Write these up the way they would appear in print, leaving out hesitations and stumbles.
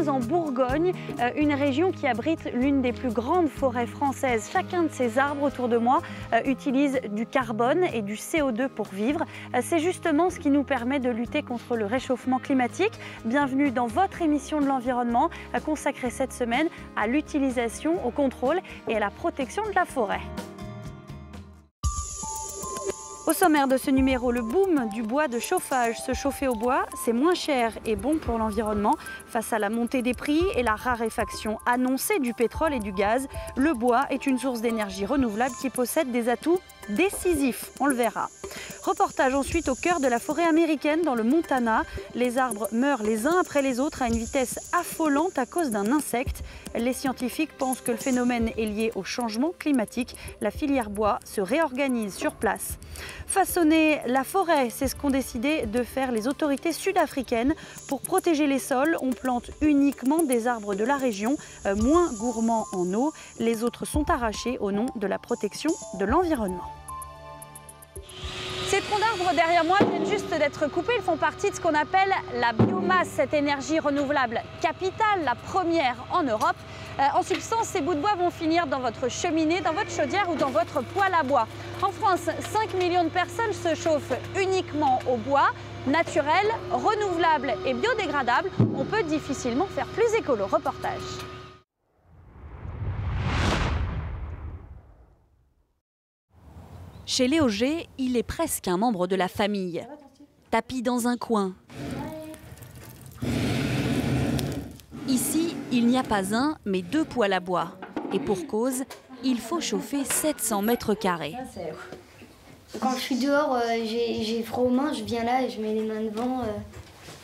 sommes en Bourgogne, une région qui abrite l'une des plus grandes forêts françaises. Chacun de ces arbres autour de moi utilise du carbone et du CO2 pour vivre. C'est justement ce qui nous permet de lutter contre le réchauffement climatique. Bienvenue dans votre émission de l'environnement, consacrée cette semaine à l'utilisation, au contrôle et à la protection de la forêt. Au sommaire de ce numéro, le boom du bois de chauffage. Se chauffer au bois, c'est moins cher et bon pour l'environnement. Face à la montée des prix et la raréfaction annoncée du pétrole et du gaz, le bois est une source d'énergie renouvelable qui possède des atouts décisifs, on le verra. Reportage ensuite au cœur de la forêt américaine dans le Montana. Les arbres meurent les uns après les autres à une vitesse affolante à cause d'un insecte. Les scientifiques pensent que le phénomène est lié au changement climatique. La filière bois se réorganise sur place. Façonner la forêt, c'est ce qu'ont décidé de faire les autorités sud-africaines. Pour protéger les sols, on plante uniquement des arbres de la région, moins gourmands en eau. Les autres sont arrachés au nom de la protection de l'environnement. Ces troncs d'arbres derrière moi viennent juste d'être coupés. Ils font partie de ce qu'on appelle la biomasse, cette énergie renouvelable capitale, la première en Europe. En substance, ces bouts de bois vont finir dans votre cheminée, dans votre chaudière ou dans votre poêle à bois. En France, 5 millions de personnes se chauffent uniquement au bois. Naturel, renouvelable et biodégradable, on peut difficilement faire plus écolo. Reportage. Chez Léo G, il est presque un membre de la famille. Tapis dans un coin. Ici, il n'y a pas un, mais 2 poêles à bois. Et pour cause, il faut chauffer 700 mètres carrés. Quand je suis dehors, j'ai froid aux mains, je viens là et je mets les mains devant,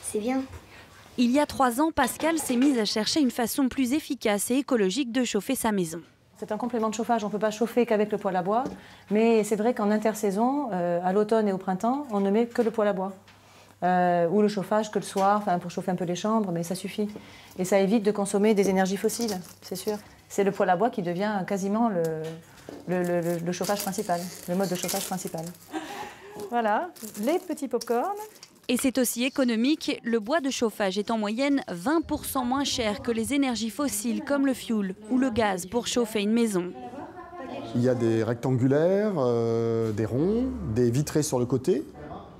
c'est bien. Il y a 3 ans, Pascal s'est mise à chercher une façon plus efficace et écologique de chauffer sa maison. C'est un complément de chauffage, on ne peut pas chauffer qu'avec le poêle à bois, mais c'est vrai qu'en intersaison, à l'automne et au printemps, on ne met que le poêle à bois. Ou le chauffage que le soir, pour chauffer un peu les chambres, mais ça suffit. Et ça évite de consommer des énergies fossiles, c'est sûr. C'est le poêle à bois qui devient quasiment le chauffage principal, le mode de chauffage principal. Voilà, les petits pop-corn. Et c'est aussi économique, le bois de chauffage est en moyenne 20% moins cher que les énergies fossiles comme le fioul ou le gaz pour chauffer une maison. Il y a des rectangulaires, des ronds, des vitrés sur le côté.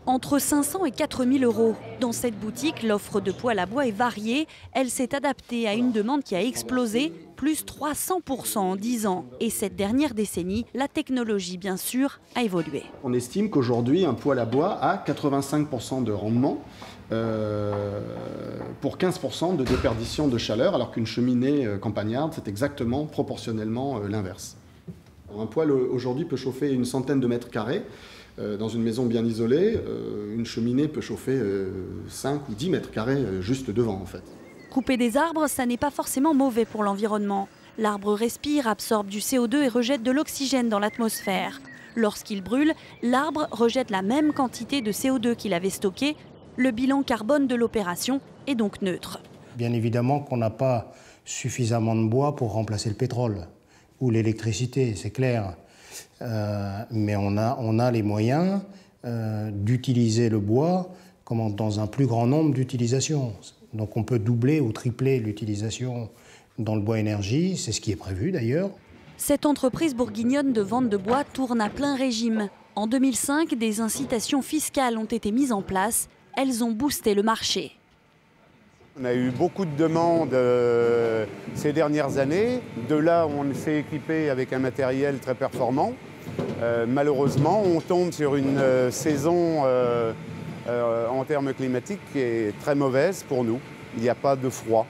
Entre 500 et 4000 euros. Dans cette boutique, l'offre de poêle à bois est variée. Elle s'est adaptée à une demande qui a explosé, plus 300% en 10 ans. Et cette dernière décennie, la technologie, bien sûr, a évolué. On estime qu'aujourd'hui, un poêle à bois a 85% de rendement pour 15% de déperdition de chaleur, alors qu'une cheminée campagnarde, c'est exactement proportionnellement l'inverse. Un poêle aujourd'hui peut chauffer une centaine de mètres carrés. Dans une maison bien isolée, une cheminée peut chauffer 5 ou 10 mètres carrés juste devant en fait. Couper des arbres, ça n'est pas forcément mauvais pour l'environnement. L'arbre respire, absorbe du CO2 et rejette de l'oxygène dans l'atmosphère. Lorsqu'il brûle, l'arbre rejette la même quantité de CO2 qu'il avait stocké. Le bilan carbone de l'opération est donc neutre. Bien évidemment qu'on n'a pas suffisamment de bois pour remplacer le pétrole ou l'électricité, c'est clair. Mais on a les moyens d'utiliser le bois dans un plus grand nombre d'utilisations. Donc on peut doubler ou tripler l'utilisation dans le bois énergie, c'est ce qui est prévu d'ailleurs. Cette entreprise bourguignonne de vente de bois tourne à plein régime. En 2005, des incitations fiscales ont été mises en place. Elles ont boosté le marché. On a eu beaucoup de demandes ces dernières années. De là, on s'est équipé avec un matériel très performant. Malheureusement, on tombe sur une saison en termes climatiques qui est très mauvaise pour nous. Il n'y a pas de froid.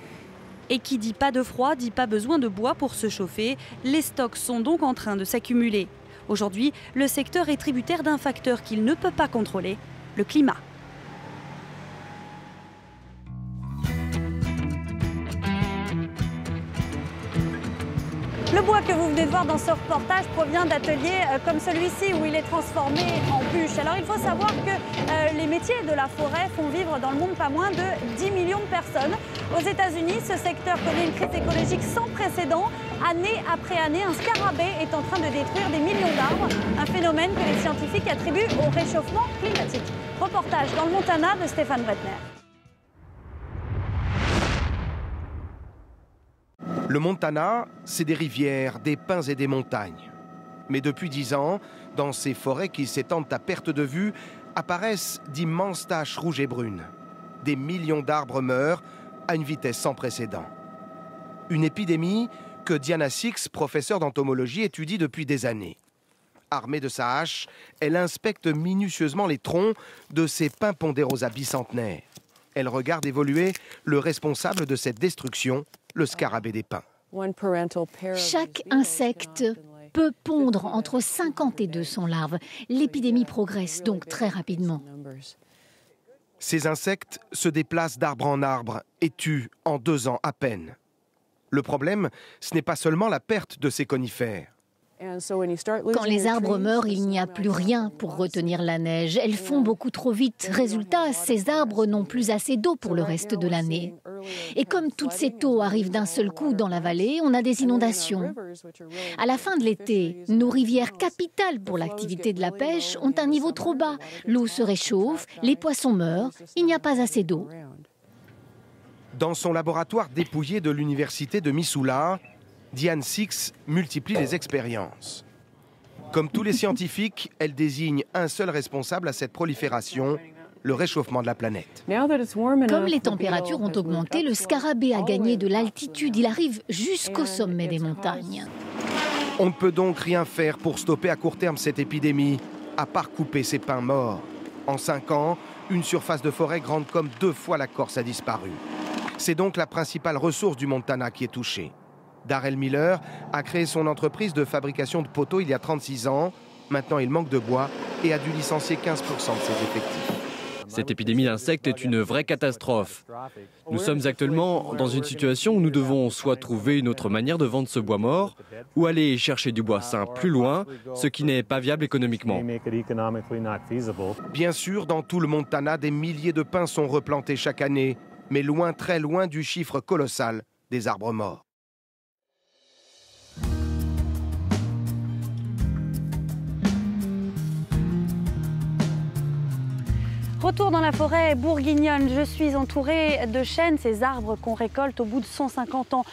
Et qui dit pas de froid, dit pas besoin de bois pour se chauffer. Les stocks sont donc en train de s'accumuler. Aujourd'hui, le secteur est tributaire d'un facteur qu'il ne peut pas contrôler, le climat. Le bois que vous venez de voir dans ce reportage provient d'ateliers comme celui-ci où il est transformé en bûche. Alors il faut savoir que les métiers de la forêt font vivre dans le monde pas moins de 10 millions de personnes. Aux États-Unis, ce secteur connaît une crise écologique sans précédent. Année après année, un scarabée est en train de détruire des millions d'arbres. Un phénomène que les scientifiques attribuent au réchauffement climatique. Reportage dans le Montana de Stéphane Bretner. Le Montana, c'est des rivières, des pins et des montagnes. Mais depuis 10 ans, dans ces forêts qui s'étendent à perte de vue, apparaissent d'immenses taches rouges et brunes. Des millions d'arbres meurent à une vitesse sans précédent. Une épidémie que Diana Six, professeure d'entomologie, étudie depuis des années. Armée de sa hache, elle inspecte minutieusement les troncs de ces pins ponderosa bicentenaires. Elle regarde évoluer le responsable de cette destruction, le scarabée des pins. Chaque insecte peut pondre entre 50 et 200 larves. L'épidémie progresse donc très rapidement. Ces insectes se déplacent d'arbre en arbre et tuent en 2 ans à peine. Le problème, ce n'est pas seulement la perte de ces conifères. Quand les arbres meurent, il n'y a plus rien pour retenir la neige. Elles font beaucoup trop vite. Résultat, ces arbres n'ont plus assez d'eau pour le reste de l'année. Et comme toute cette eau arrive d'un seul coup dans la vallée, on a des inondations. À la fin de l'été, nos rivières capitales pour l'activité de la pêche ont un niveau trop bas. L'eau se réchauffe, les poissons meurent, il n'y a pas assez d'eau. Dans son laboratoire dépouillé de l'université de Missoula, Diane Six multiplie les expériences. Comme tous les scientifiques, elle désigne un seul responsable à cette prolifération, le réchauffement de la planète. Comme les températures ont augmenté, le scarabée a gagné de l'altitude. Il arrive jusqu'au sommet des montagnes. On ne peut donc rien faire pour stopper à court terme cette épidémie, à part couper ces pins morts. En 5 ans, une surface de forêt grande comme 2 fois la Corse a disparu. C'est donc la principale ressource du Montana qui est touchée. Darrell Miller a créé son entreprise de fabrication de poteaux il y a 36 ans. Maintenant, il manque de bois et a dû licencier 15% de ses effectifs. Cette épidémie d'insectes est une vraie catastrophe. Nous sommes actuellement dans une situation où nous devons soit trouver une autre manière de vendre ce bois mort, ou aller chercher du bois sain plus loin, ce qui n'est pas viable économiquement. Bien sûr, dans tout le Montana, des milliers de pins sont replantés chaque année, mais loin, très loin du chiffre colossal des arbres morts. Retour dans la forêt bourguignonne, je suis entourée de chênes, ces arbres qu'on récolte au bout de 150 ans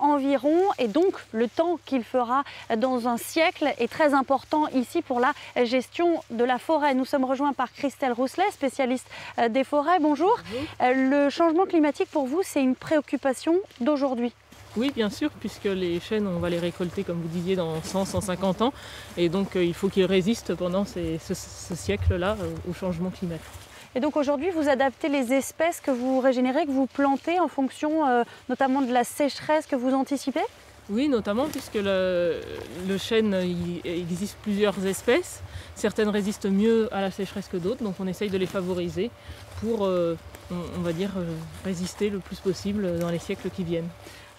environ. Et donc le temps qu'il fera dans un siècle est très important ici pour la gestion de la forêt. Nous sommes rejoints par Christelle Rousselet, spécialiste des forêts. Bonjour. Le changement climatique pour vous, c'est une préoccupation d'aujourd'hui? Oui, bien sûr, puisque les chênes, on va les récolter, comme vous disiez, dans 100-150 ans. Et donc, il faut qu'ils résistent pendant ce siècle-là au changement climatique. Et donc aujourd'hui, vous adaptez les espèces que vous régénérez, que vous plantez en fonction notamment de la sécheresse que vous anticipez? Oui, notamment puisque le chêne, il existe plusieurs espèces. Certaines résistent mieux à la sécheresse que d'autres, donc on essaye de les favoriser pour, on va dire, résister le plus possible dans les siècles qui viennent.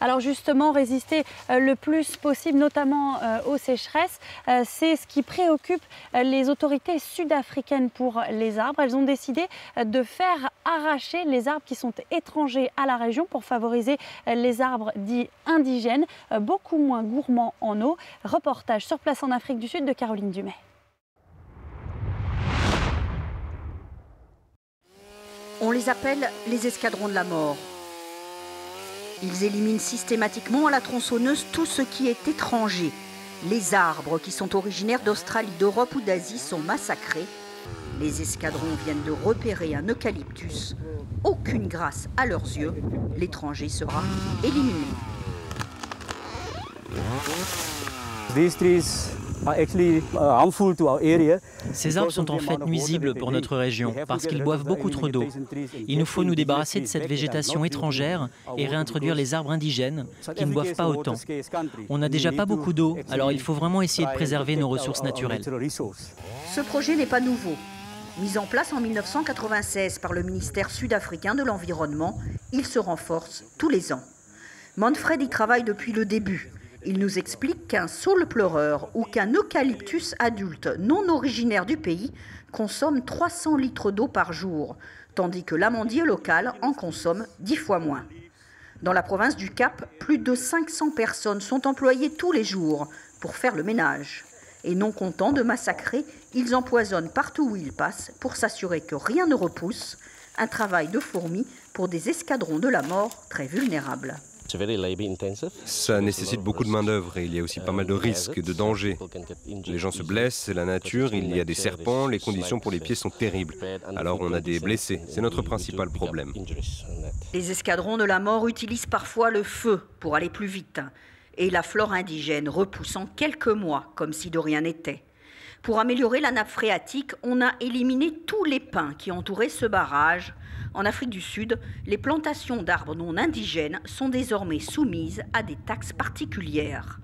Alors justement, résister le plus possible, notamment aux sécheresses, c'est ce qui préoccupe les autorités sud-africaines pour les arbres. Elles ont décidé de faire arracher les arbres qui sont étrangers à la région pour favoriser les arbres dits indigènes, beaucoup moins gourmands en eau. Reportage sur place en Afrique du Sud de Caroline Dumais. On les appelle les escadrons de la mort. Ils éliminent systématiquement à la tronçonneuse tout ce qui est étranger. Les arbres qui sont originaires d'Australie, d'Europe ou d'Asie sont massacrés. Les escadrons viennent de repérer un eucalyptus. Aucune grâce à leurs yeux. L'étranger sera éliminé. Ces arbres sont en fait nuisibles pour notre région parce qu'ils boivent beaucoup trop d'eau. Il nous faut nous débarrasser de cette végétation étrangère et réintroduire les arbres indigènes qui ne boivent pas autant. On n'a déjà pas beaucoup d'eau, alors il faut vraiment essayer de préserver nos ressources naturelles. Ce projet n'est pas nouveau. Mis en place en 1996 par le ministère sud-africain de l'Environnement, il se renforce tous les ans. Manfred y travaille depuis le début. Il nous explique qu'un saule pleureur ou qu'un eucalyptus adulte non originaire du pays consomme 300 litres d'eau par jour, tandis que l'amandier local en consomme 10 fois moins. Dans la province du Cap, plus de 500 personnes sont employées tous les jours pour faire le ménage. Et non contents de massacrer, ils empoisonnent partout où ils passent pour s'assurer que rien ne repousse. Un travail de fourmi pour des escadrons de la mort très vulnérables. Ça nécessite beaucoup de main-d'œuvre et il y a aussi pas mal de risques et de dangers. Les gens se blessent, c'est la nature, il y a des serpents, les conditions pour les pieds sont terribles. Alors on a des blessés, c'est notre principal problème. Les escadrons de la mort utilisent parfois le feu pour aller plus vite. Et la flore indigène repousse en quelques mois, comme si de rien n'était. Pour améliorer la nappe phréatique, on a éliminé tous les pins qui entouraient ce barrage. En Afrique du Sud, les plantations d'arbres non indigènes sont désormais soumises à des taxes particulières.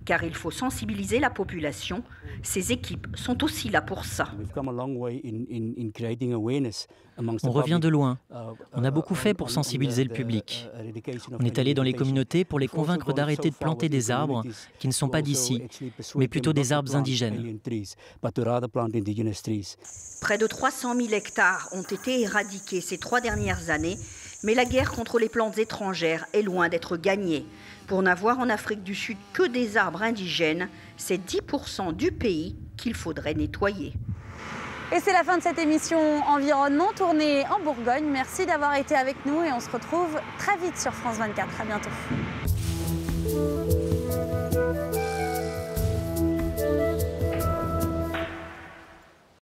Car il faut sensibiliser la population. Ces équipes sont aussi là pour ça. On revient de loin. On a beaucoup fait pour sensibiliser le public. On est allé dans les communautés pour les convaincre d'arrêter de planter des arbres qui ne sont pas d'ici, mais plutôt des arbres indigènes. Près de 300 000 hectares ont été éradiqués ces 3 dernières années, mais la guerre contre les plantes étrangères est loin d'être gagnée. Pour n'avoir en Afrique du Sud que des arbres indigènes, c'est 10% du pays qu'il faudrait nettoyer. Et c'est la fin de cette émission Environnement tournée en Bourgogne. Merci d'avoir été avec nous et on se retrouve très vite sur France 24. À bientôt.